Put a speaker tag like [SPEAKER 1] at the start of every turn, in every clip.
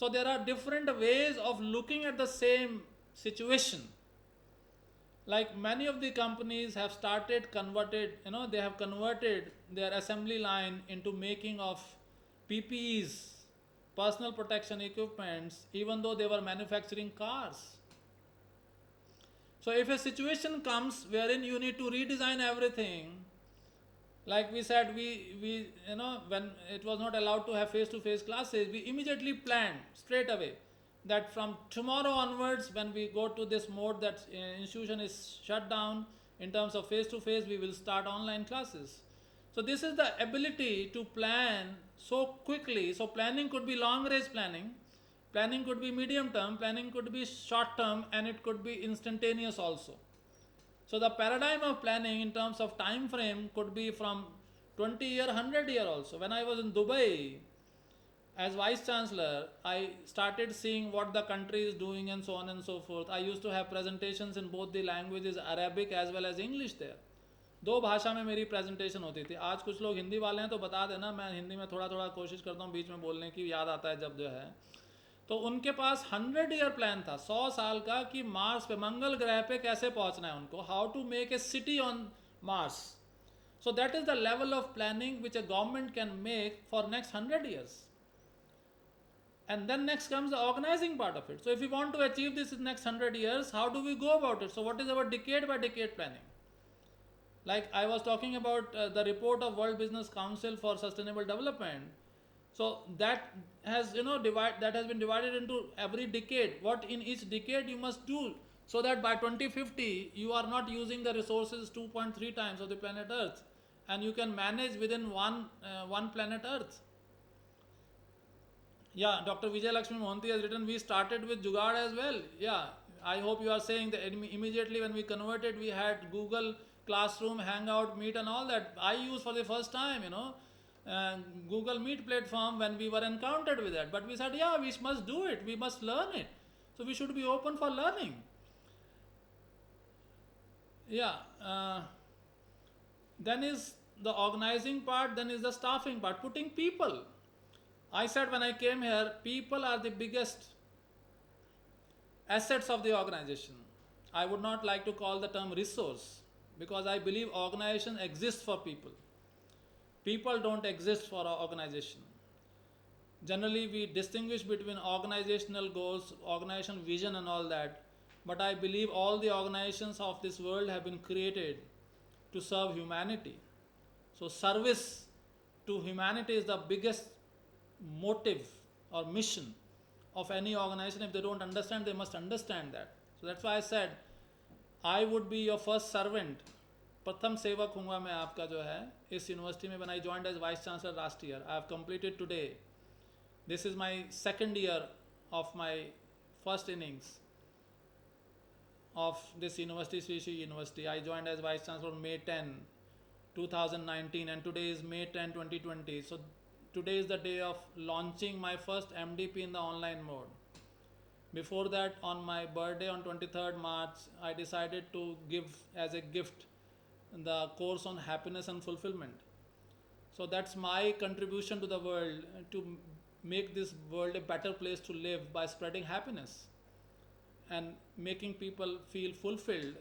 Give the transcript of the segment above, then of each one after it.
[SPEAKER 1] So there are different ways of looking at the same situation. Like many of the companies have started converted, they have converted their assembly line into making of PPEs, personal protection equipments, even though they were manufacturing cars. So if a situation comes wherein you need to redesign everything, like we said, we when it was not allowed to have face to face classes, we immediately planned straight away that from tomorrow onwards, when we go to this mode that institution is shut down in terms of face to face, we will start online classes. So this is the ability to plan so quickly. So planning could be long range planning, planning could be medium term, planning could be short term, and it could be instantaneous also. So the paradigm of planning in terms of time frame could be from 20 year, 100 year also. When I was in Dubai as vice chancellor, I started seeing what the country is doing and so on and so forth. I used to have presentations in both the languages, Arabic as well as English there. दो भाषा में मेरी presentation होती थी. आज कुछ लोग हिंदी वाले हैं तो बता देना, मैं हिंदी में थोड़ा थोड़ा कोशिश करता हूँ बीच में बोलने की, याद आता है जब जो है. तो उनके पास 100 ईयर प्लान था, 100 साल का, कि मार्स पे, मंगल ग्रह पे कैसे पहुंचना है उनको, how to make a city on Mars. So that is the level of planning which a government can make for next 100 years. And then next comes the organizing part of it. So if we want to achieve this in next 100 years, how do we go about it? So what is our decade by decade planning? Like I was talking about the report of World Business Council for Sustainable Development. So that has that has been divided into every decade. What in each decade you must do, so that by 2050 you are not using the resources 2.3 times of the planet Earth, and you can manage within one planet Earth. Yeah, Dr. Vijay Lakshmi Mohanty has written, we started with Jugaad as well. Yeah, I hope you are saying that immediately when we converted, we had Google Classroom, Hangout, Meet and all that. I used for the first time, Google Meet platform when we were encountered with that. But we said, yeah, we must do it. We must learn it. So we should be open for learning. Yeah. Then is the organizing part, then is the staffing part, putting people. I said when I came here, people are the biggest assets of the organization. I would not like to call the term resource, because I believe organization exists for people. People don't exist for our organization. Generally, we distinguish between organizational goals, organization vision and all that. But I believe all the organizations of this world have been created to serve humanity. So service to humanity is the biggest motive or mission of any organization. If they don't understand, they must understand that. So that's why I said I would be your first servant. प्रथम सेवक हूँगा मैं आपका जो है इस university में. when I joined as vice chancellor last year, I have completed today. This is my second year of my first innings of this university, Sri Sri University. I joined as vice chancellor on May 10, 2019, and today is May 10, 2020. So today is the day of launching my first MDP in the online mode. Before that, on my birthday on 23rd March, I decided to give as a gift the course on happiness and fulfillment. So that's my contribution to the world, to make this world a better place to live by spreading happiness and making people feel fulfilled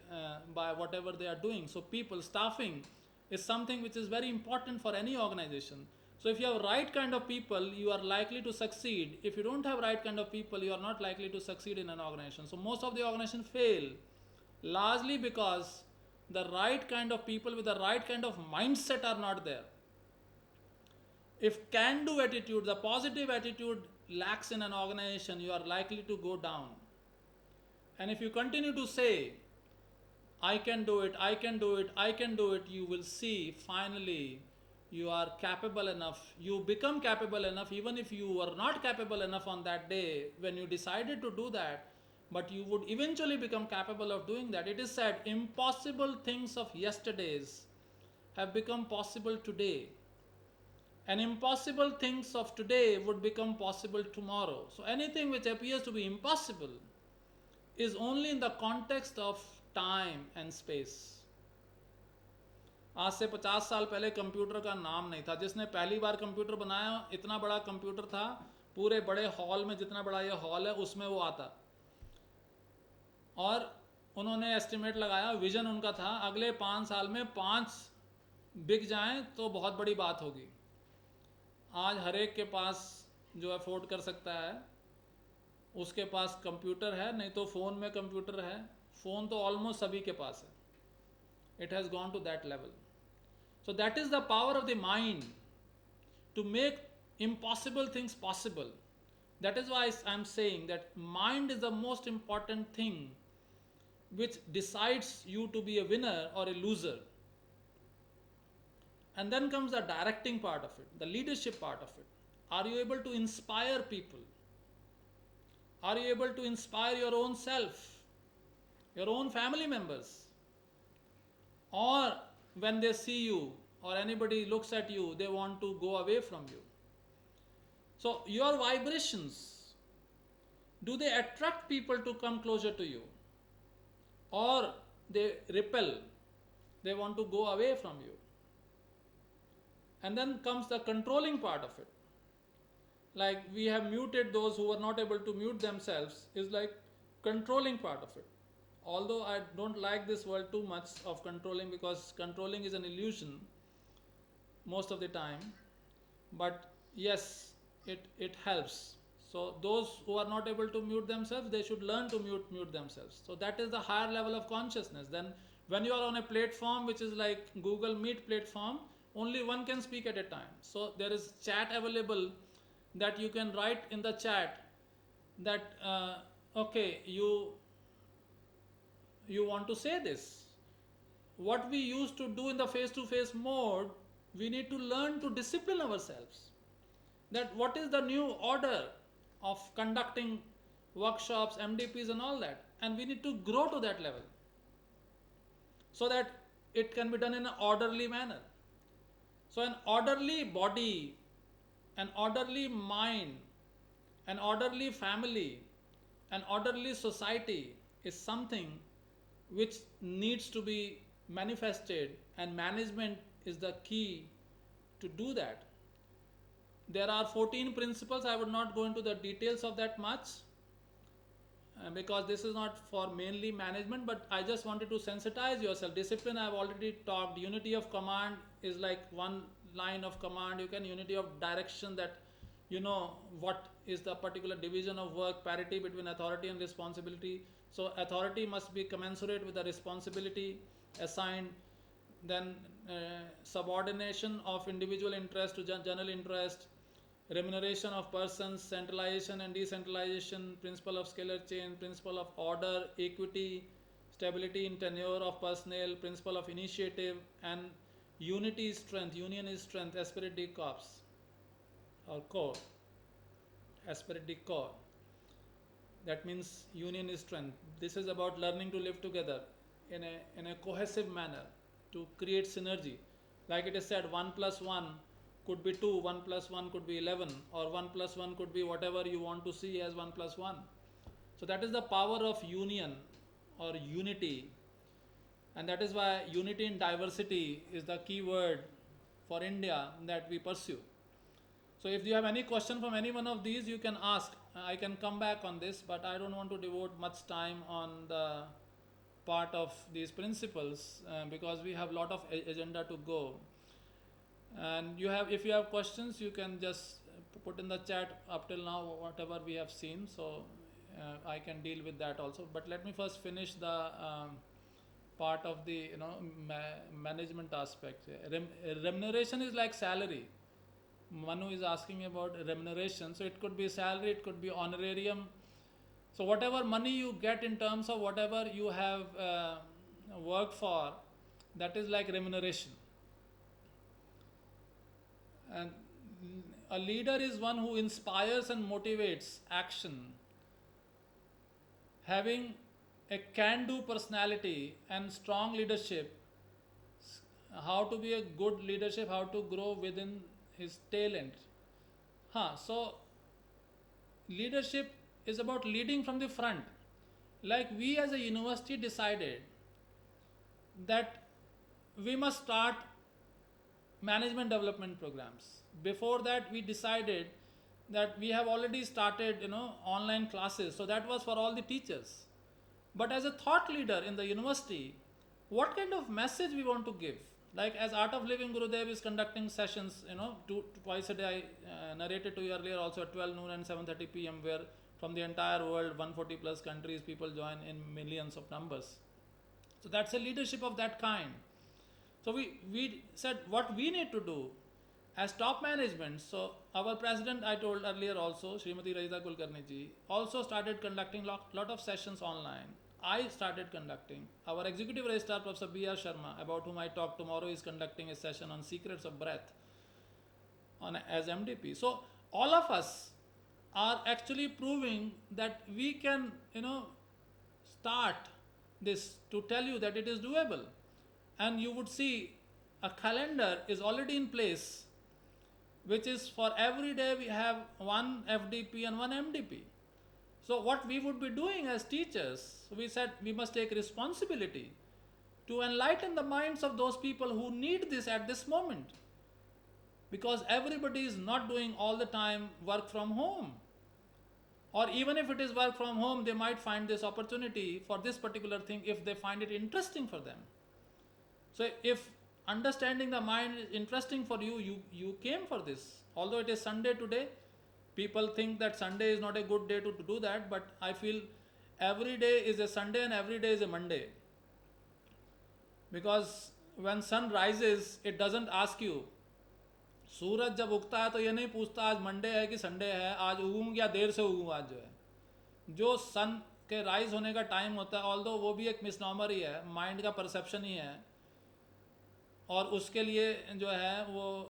[SPEAKER 1] by whatever they are doing. So people, staffing is something which is very important for any organization. So if you have right kind of people, you are likely to succeed. If you don't have right kind of people, you are not likely to succeed in an organization. So most of the organizations fail largely because the right kind of people with the right kind of mindset are not there. If can-do attitude, the positive attitude lacks in an organization, you are likely to go down. And if you continue to say, I can do it, I can do it, I can do it, you will see finally you are capable enough. You become capable enough, even if you were not capable enough on that day when you decided to do that, but you would eventually become capable of doing that. It is said, impossible things of yesterdays have become possible today, and impossible things of today would become possible tomorrow. So anything which appears to be impossible is only in the context of time and space. आज से 50 साल पहले computer का नाम नहीं था. जिसने पहली बार कंप्यूटर बनाया, इतना बड़ा कंप्यूटर था, पूरे बड़े हॉल में, जितना बड़ा ये हॉल है उसमें वो आता। और उन्होंने एस्टिमेट लगाया, विजन उनका था अगले 5 साल में 5 बिक जाएं तो बहुत बड़ी बात होगी। आज हर एक के पास जो अफोर्ड कर सकता है उसके पास कंप्यूटर है, नहीं तो फ़ोन में कंप्यूटर है। फ़ोन तो ऑलमोस्ट सभी के पास है। It has gone to that level. So that is the power of the mind to make impossible things possible. That is why I'm saying that mind is the most important thing which decides you to be a winner or a loser. And then comes the directing part of it, the leadership part of it. Are you able to inspire people? Are you able to inspire your own self, your own family members? Or when they see you or anybody looks at you, they want to go away from you. So your vibrations, do they attract people to come closer to you, or they repel, they want to go away from you? And then comes the controlling part of it. Like we have muted those who were not able to mute themselves, is like controlling part of it. Although I don't like this word too much of controlling, because controlling is an illusion most of the time, but yes, it helps. So those who are not able to mute themselves, they should learn to mute themselves. So that is the higher level of consciousness. Then when you are on a platform which is like Google Meet platform, only one can speak at a time. So there is chat available that you can write in the chat that okay, you want to say this. What we used to do in the face-to-face mode, we need to learn to discipline ourselves. That what is the new order of conducting workshops, MDPs and all that, and we need to grow to that level so that it can be done in an orderly manner. So an orderly body, an orderly mind, an orderly family, an orderly society is something which needs to be manifested, and management is the key to do that. There are 14 principles. I would not go into the details of that much because this is not for mainly management, but I just wanted to sensitize yourself. Discipline, I've already talked. Unity of command is like one line of command. You can unity of direction, that you know what is the particular division of work, parity between authority and responsibility. So authority must be commensurate with the responsibility assigned. Then subordination of individual interest to general interest, remuneration of persons, centralization and decentralization, principle of scalar chain, principle of order, equity, stability in tenure of personnel, principle of initiative, and unity is strength, union is strength, esprit de corps or corps, esprit de corps. That means union is strength. This is about learning to live together in a cohesive manner to create synergy. Like it is said, 1 plus 1 could be 2, 1 plus 1 could be 11, or 1 plus 1 could be whatever you want to see as 1 plus 1. So that is the power of union or unity, and that is why unity in diversity is the key word for India that we pursue. So if you have any question from any one of these, you can ask. I can come back on this, but I don't want to devote much time on the part of these principles because we have a lot of agenda to go. And if you have questions, you can just put in the chat up till now whatever we have seen, so I can deal with that also. But let me first finish the part of the management aspect. Remuneration is like salary. Manu is asking me about remuneration, so it could be salary, it could be honorarium. So whatever money you get in terms of whatever you have worked for, that is like remuneration. And a leader is one who inspires and motivates action, having a can-do personality and strong leadership. How to be a good leadership, how to grow within his talent. So leadership is about leading from the front. Like we as a university decided that we must start management development programs. Before that, we decided that we have already started, online classes. So that was for all the teachers. But as a thought leader in the university, what kind of message we want to give? Like as Art of Living, Gurudev is conducting sessions, twice a day. I narrated to you earlier also at 12 noon and 7:30 p.m. where from the entire world, 140 plus countries, people join in millions of numbers. So that's a leadership of that kind. So we said what we need to do as top management. So our president, I told earlier also, Srimati Rajita Kulkarni ji, also started conducting lot of sessions online. I started conducting. Our executive registrar, Professor B.R. Sharma, about whom I talk tomorrow, is conducting a session on secrets of breath as MDP. So all of us are actually proving that we can, start this to tell you that it is doable. And you would see a calendar is already in place, which is for every day we have one FDP and one MDP. So what we would be doing as teachers, we said we must take responsibility to enlighten the minds of those people who need this at this moment. Because everybody is not doing all the time work from home. Or even if it is work from home, they might find this opportunity for this particular thing if they find it interesting for them. So if understanding the mind is interesting for you, you came for this. Although it is Sunday today, people think that Sunday is not a good day to do that, but I feel every day is a Sunday and every day is a Monday. Because when sun rises, it doesn't ask you. सूरज जब उगता है तो ये नहीं पूछता आज Monday है कि संडे है, आज उगूँ या देर से उगूँ आज जो है. जो सन के राइज होने का टाइम होता है, ऑल्दो वो भी एक मिसनॉमर ही है, माइंड का परसेप्शन ही है, और उसके लिए जो है वो